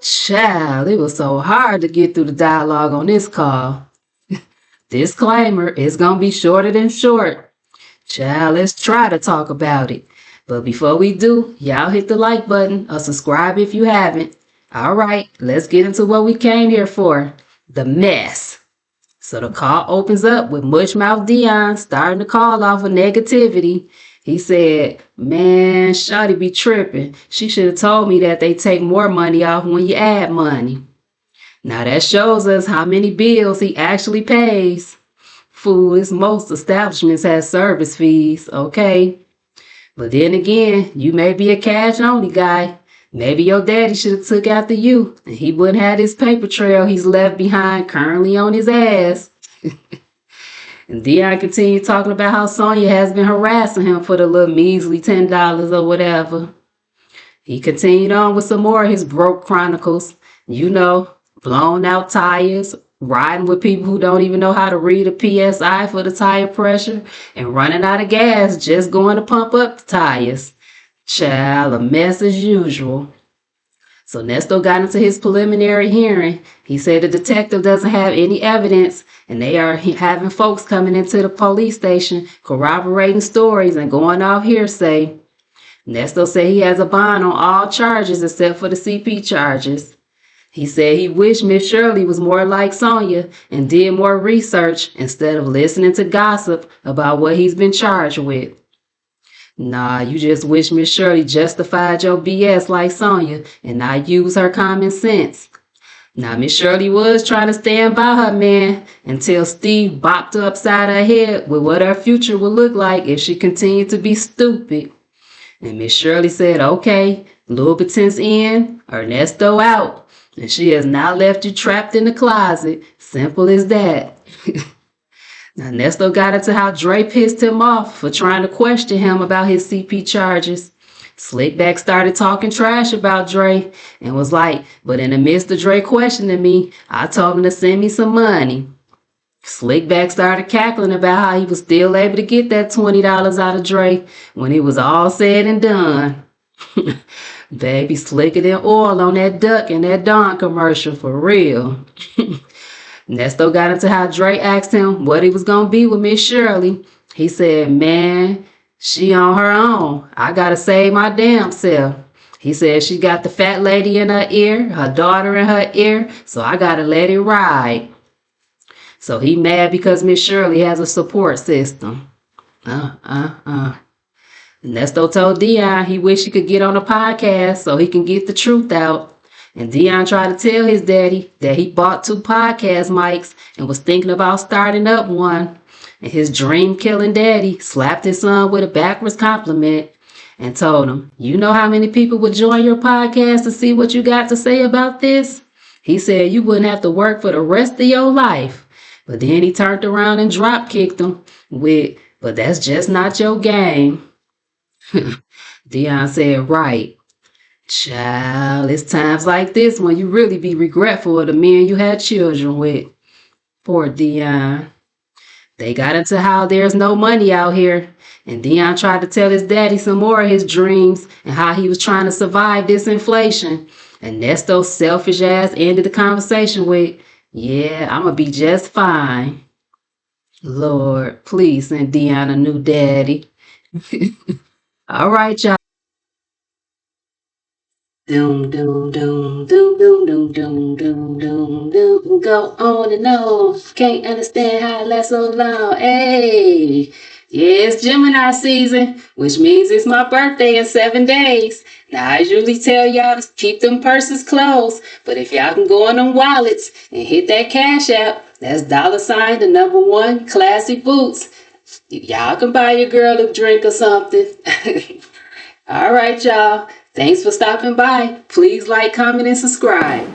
Child, it was so hard to get through the dialogue on this call. Disclaimer, it's gonna be shorter than short. Child, let's try to talk about it. But before we do, y'all hit the like button or subscribe if you haven't. All right, let's get into what we came here for. The mess. So the call opens up with Mushmouth Deon starting the call off with negativity. He said, man, shawty be tripping. She should have told me that they take more money off when you add money. Now that shows us how many bills he actually pays. Fools, most establishments have service fees, okay? But then again, you may be a cash-only guy. Maybe your daddy should have took after you, and he wouldn't have this paper trail he's left behind currently on his ass. And Deon continued talking about how Sonya has been harassing him for the little measly $10 or whatever. He continued on with some more of his broke chronicles. You know, blown out tires, riding with people who don't even know how to read a PSI for the tire pressure, and running out of gas just going to pump up the tires. Child, a mess as usual. So Nesto got into his preliminary hearing. He said the detective doesn't have any evidence, and they are having folks coming into the police station corroborating stories and going off hearsay. Nesto said he has a bond on all charges except for the CP charges. He said he wished Miss Shirley was more like Sonya and did more research instead of listening to gossip about what he's been charged with. Nah, you just wish Miss Shirley justified your BS like Sonya and not use her common sense. Now, Miss Shirley was trying to stand by her man until Steve bopped her upside her head with what her future would look like if she continued to be stupid. And Miss Shirley said, okay, Louboutins in, Ernesto out. And she has now left you trapped in the closet. Simple as that. Now, Nesto got into how Dre pissed him off for trying to question him about his CP charges. Slickback started talking trash about Dre and was like, but in the midst of Dre questioning me, I told him to send me some money. Slickback started cackling about how he was still able to get that $20 out of Dre when it was all said and done. Baby, slicker than oil on that duck in that Dawn commercial, for real. Nesto got into how Dre asked him what he was going to be with Miss Shirley. He said, man, she on her own. I got to save my damn self. He said she got the fat lady in her ear, her daughter in her ear, so I got to let it ride. So he mad because Miss Shirley has a support system. Nesto told Deon he wished he could get on a podcast so he can get the truth out. And Deon tried to tell his daddy that he bought 2 podcast mics and was thinking about starting up one. And his dream-killing daddy slapped his son with a backwards compliment and told him, you know how many people would join your podcast to see what you got to say about this? He said you wouldn't have to work for the rest of your life. But then he turned around and drop-kicked him with, but that's just not your game. Deon said, right. Child, it's times like this when you really be regretful of the men you had children with. Poor Deon. They got into how there's no money out here, and Deon tried to tell his daddy some more of his dreams and how he was trying to survive this inflation. And Nesto's selfish ass ended the conversation with, yeah, I'm gonna be just fine. Lord, please send Deon a new daddy. All right, y'all. Doom, doom, doom, doom, doom, doom, doom, doom, doom, doom. Go on and on. Can't understand how it lasts so long. Hey, yeah, it's Gemini season, which means it's my birthday in 7 days. Now, I usually tell y'all to keep them purses closed, but if y'all can go on them wallets and hit that cash app, that's $ the number 1 classy boots. Y'all can buy your girl a drink or something. All right, y'all. Thanks for stopping by. Please like, comment, and subscribe.